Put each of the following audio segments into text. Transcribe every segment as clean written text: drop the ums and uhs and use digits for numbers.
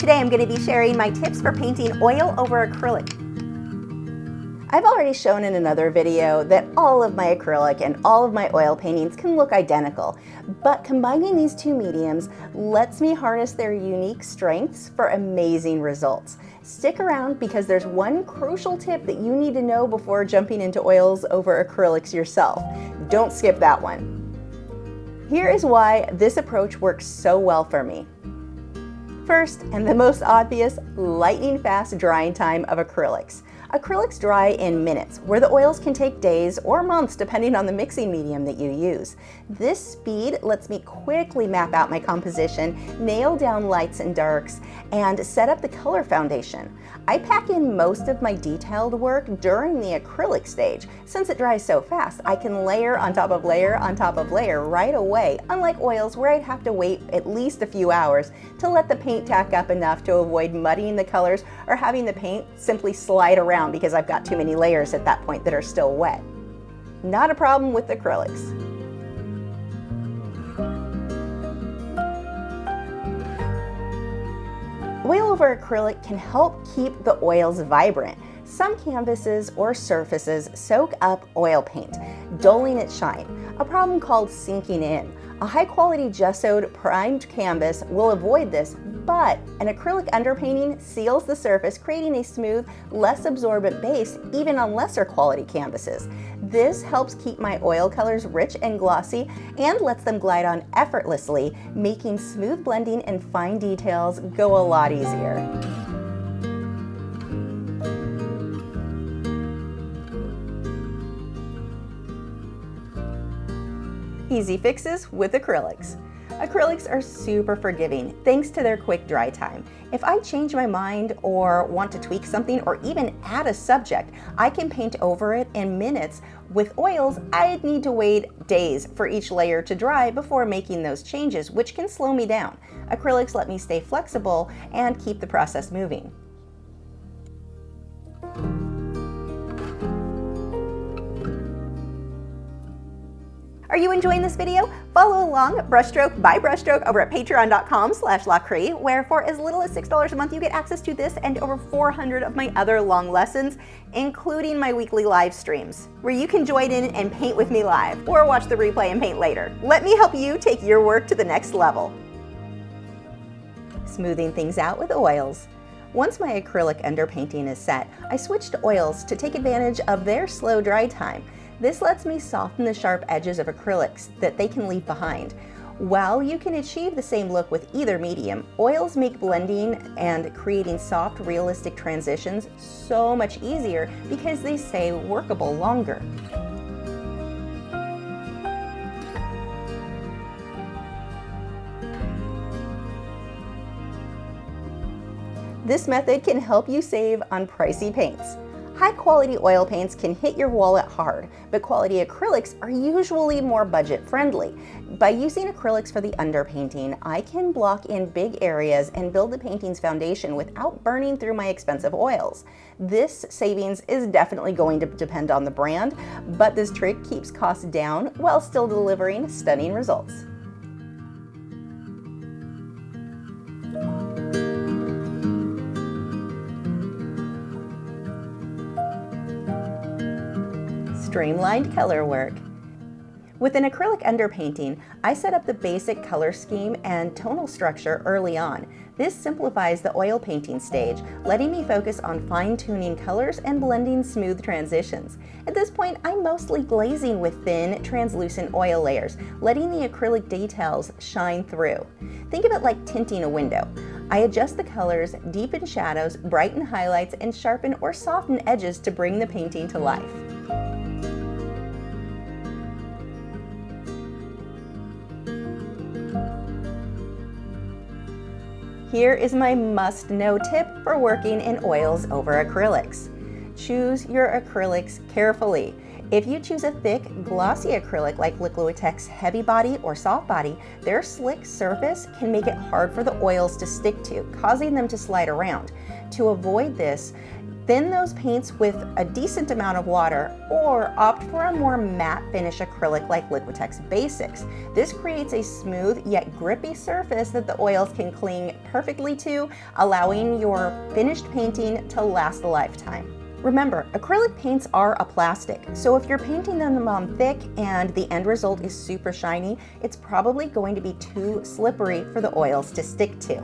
Today I'm going to be sharing my tips for painting oil over acrylic. I've already shown in another video that all of my acrylic and all of my oil paintings can look identical, but combining these two mediums lets me harness their unique strengths for amazing results. Stick around because there's one crucial tip that you need to know before jumping into oils over acrylics yourself. Don't skip that one. Here is why this approach works so well for me. First, and the most obvious, lightning fast drying time of acrylics. Acrylics dry in minutes, where the oils can take days or months depending on the mixing medium that you use. This speed lets me quickly map out my composition, nail down lights and darks, and set up the color foundation. I pack in most of my detailed work during the acrylic stage. Since it dries so fast, I can layer on top of layer on top of layer right away, unlike oils where I'd have to wait at least a few hours to let the paint tack up enough to avoid muddying the colors or having the paint simply slide around because I've got too many layers at that point that are still wet. Not a problem with acrylics. Oil over acrylic can help keep the oils vibrant. Some canvases or surfaces soak up oil paint, dulling its shine, a problem called sinking in. A high-quality gessoed primed canvas will avoid this, but an acrylic underpainting seals the surface, creating a smooth, less absorbent base even on lesser quality canvases. This helps keep my oil colors rich and glossy and lets them glide on effortlessly, making smooth blending and fine details go a lot easier. Easy fixes with acrylics. Acrylics are super forgiving thanks to their quick dry time. If I change my mind or want to tweak something or even add a subject, I can paint over it in minutes. With oils, I'd need to wait days for each layer to dry before making those changes, which can slow me down. Acrylics let me stay flexible and keep the process moving. Are you enjoying this video? Follow along brushstroke by brushstroke over at patreon.com/Lachri, where for as little as $6 a month, you get access to this and over 400 of my other long lessons, including my weekly live streams, where you can join in and paint with me live or watch the replay and paint later. Let me help you take your work to the next level. Smoothing things out with oils. Once my acrylic underpainting is set, I switch to oils to take advantage of their slow dry time. This lets me soften the sharp edges of acrylics that they can leave behind. While you can achieve the same look with either medium, oils make blending and creating soft, realistic transitions so much easier because they stay workable longer. This method can help you save on pricey paints. High-quality oil paints can hit your wallet hard, but quality acrylics are usually more budget-friendly. By using acrylics for the underpainting, I can block in big areas and build the painting's foundation without burning through my expensive oils. This savings is definitely going to depend on the brand, but this trick keeps costs down while still delivering stunning results. Streamlined color work. With an acrylic underpainting, I set up the basic color scheme and tonal structure early on. This simplifies the oil painting stage, letting me focus on fine-tuning colors and blending smooth transitions. At this point, I'm mostly glazing with thin, translucent oil layers, letting the acrylic details shine through. Think of it like tinting a window. I adjust the colors, deepen shadows, brighten highlights, and sharpen or soften edges to bring the painting to life. Here is my must-know tip for working in oils over acrylics. Choose your acrylics carefully. If you choose a thick, glossy acrylic like Liquitex Heavy Body or Soft Body, their slick surface can make it hard for the oils to stick to, causing them to slide around. To avoid this, Thin those paints with a decent amount of water, or opt for a more matte finish acrylic like Liquitex Basics. This creates a smooth yet grippy surface that the oils can cling perfectly to, allowing your finished painting to last a lifetime. Remember, acrylic paints are a plastic, so if you're painting them on thick and the end result is super shiny, it's probably going to be too slippery for the oils to stick to.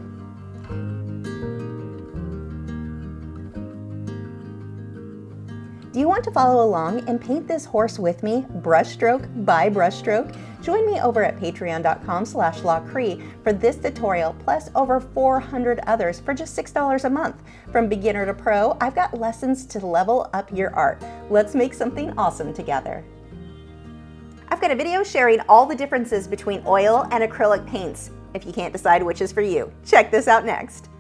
Do you want to follow along and paint this horse with me, brushstroke by brushstroke? Join me over at patreon.com/Lachri for this tutorial, plus over 400 others for just $6 a month. From beginner to pro, I've got lessons to level up your art. Let's make something awesome together. I've got a video sharing all the differences between oil and acrylic paints. If you can't decide which is for you, check this out next.